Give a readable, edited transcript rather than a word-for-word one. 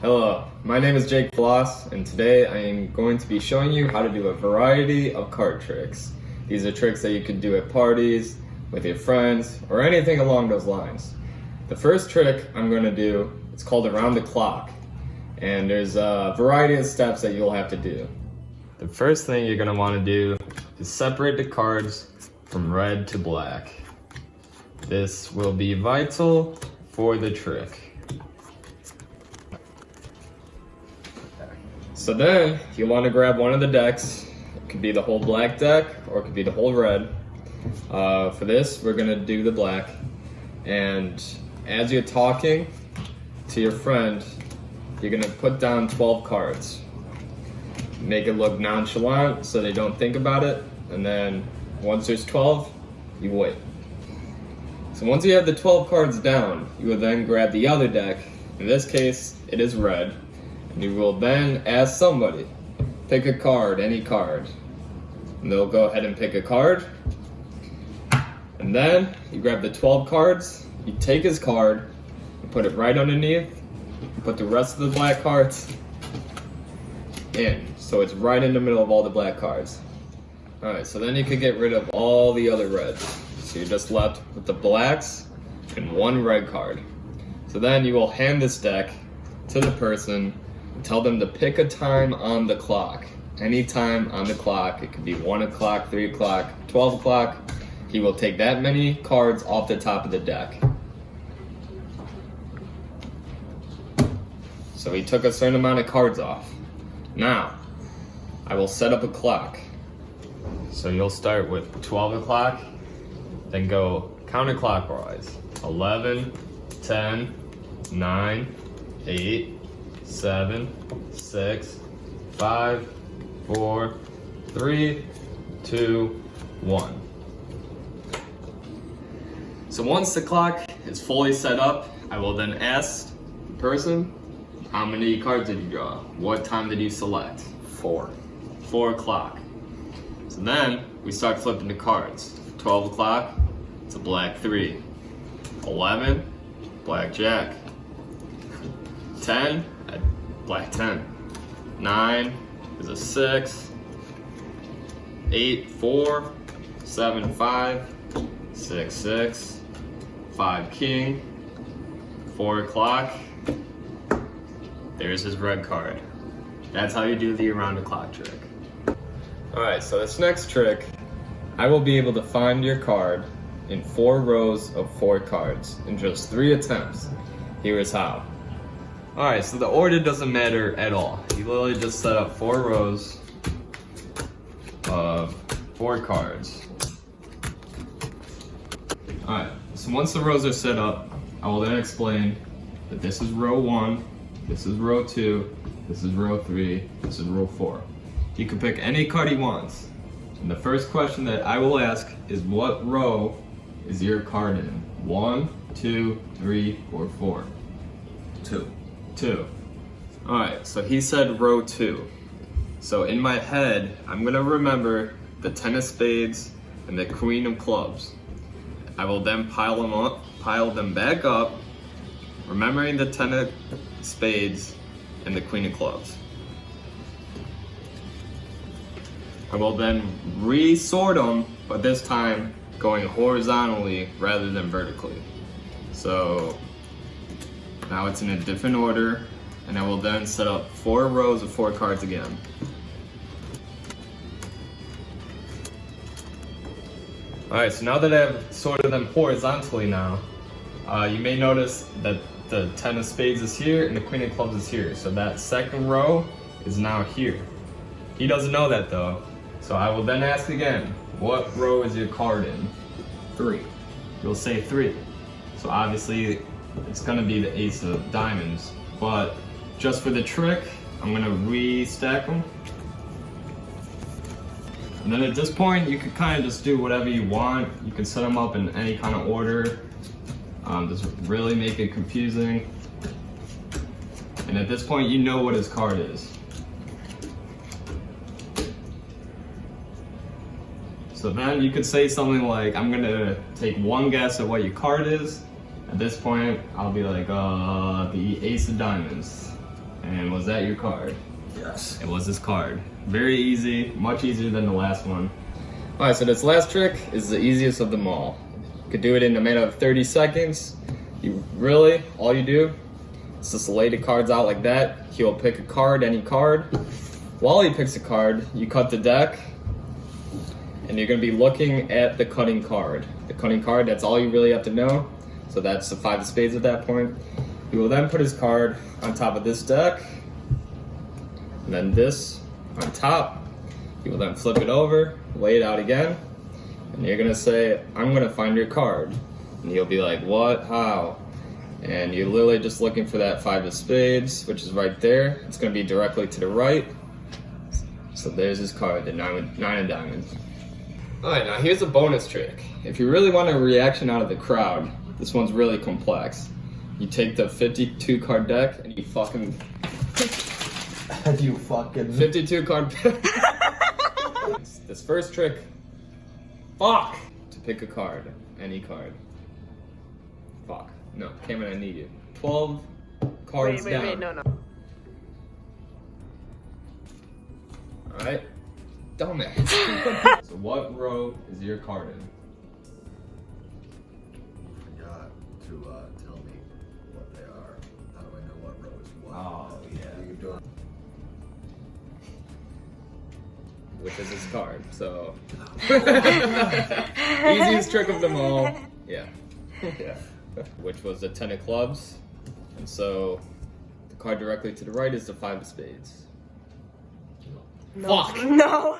Hello, my name is Jake Floss, and today I am going to be showing you how to do a variety of card tricks. These are tricks that you can do at parties, with your friends, or anything along those lines. The first trick I'm going to do, it's called around the clock, and there's a variety of steps that you'll have to do. The first thing you're going to want to do is separate the cards from red to black. This will be vital for the trick. So then, you want to grab one of the decks. It could be the whole black deck, or it could be the whole red. For this, we're going to do the black. And as you're talking to your friend, you're going to put down 12 cards. Make it look nonchalant so they don't think about it. And then, once there's 12, you wait. So once you have the 12 cards down, you will then grab the other deck. In this case, it is red. And you will then ask somebody, pick a card, any card. And they'll go ahead and pick a card. And then you grab the 12 cards, you take his card, and put it right underneath, and put the rest of the black cards in. So it's right in the middle of all the black cards. Alright, so then you can get rid of all the other reds. So you're just left with the blacks and one red card. So then you will hand this deck to the person and tell them to pick a time on the clock. Any time on the clock. It could be 1 o'clock, 3 o'clock, 12 o'clock. He will take that many cards off the top of the deck. So he took a certain amount of cards off. Now, I will set up a clock. So you'll start with 12 o'clock, then go counterclockwise. 11, 10, 9, 8, 7, 6, 5, 4, 3, 2, 1. So once the clock is fully set up, I will then ask the person, how many cards did you draw? What time did you select? 4. 4 o'clock. So then we start flipping the cards. 12 o'clock, it's a black 3. 11, black jack. 10, a black 10. 9 is a 6. 8, 4. 7, 5. 6, 6. 5, king. 4 o'clock. There's his red card. That's how you do the around the clock trick. Alright, so this next trick, I will be able to find your card in 4 rows of 4 cards in just 3 attempts. Here is how. Alright, so the order doesn't matter at all. You literally just set up 4 rows of 4 cards. Alright, so once the rows are set up, I will then explain that this is row 1, this is row 2, this is row 3, this is row 4. You can pick any card he wants. And the first question that I will ask is, what row is your card in? 1, 2, 3, or 4? 2. 2. Alright, so he said row 2. So in my head, I'm gonna remember the 10 of spades and the queen of clubs. I will then pile them back up, remembering the 10 of spades and the queen of clubs. I will then re-sort them, but this time going horizontally rather than vertically. So now it's in a different order, and I will then set up 4 rows of 4 cards again. Alright, so now that I've sorted them horizontally now, you may notice that the 10 of spades is here and the queen of clubs is here. So that second row is now here. He doesn't know that though. So I will then ask again, what row is your card in? 3. You'll say 3. So obviously it's gonna be the ace of diamonds, but just for the trick, I'm gonna re-stack them. And then at this point, you can kind of just do whatever you want. You can set them up in any kind of order. Just really make it confusing. And at this point, you know what his card is. So then you could say something like, I'm gonna take one guess at what your card is. At this point, I'll be like, the ace of diamonds. And was that your card? Yes. It was his card. Very easy, much easier than the last one. Alright, so this last trick is the easiest of them all. You could do it in a matter of 30 seconds. All you do is just lay the cards out like that. He'll pick a card, any card. While he picks a card, you cut the deck, and you're going to be looking at the cutting card. The cutting card, that's all you really have to know. So that's the 5 of spades at that point. He will then put his card on top of this deck, and then this on top. He will then flip it over, lay it out again, and you're going to say, I'm going to find your card. And you'll be like, what? How? And you're literally just looking for that 5 of spades, which is right there. It's going to be directly to the right. So there's his card, the 9 of diamonds. Alright, now here's a bonus trick. If you really want a reaction out of the crowd, this one's really complex. You take the 52 card deck and you fucking... You fucking... 52 card... This first trick... Fuck! To pick a card. Any card. Fuck. No, Cameron, I need you. 12 cards down. Wait, no. Alright. Dumbass. So what row is your card in? Forgot to tell me what they are. How do I know what row is what? Oh, yeah. You can do it. Which is his card, so... Easiest trick of them all. Yeah. Yeah. Which was the 10 of clubs. And so, the card directly to the right is the 5 of spades. No. Fuck! No.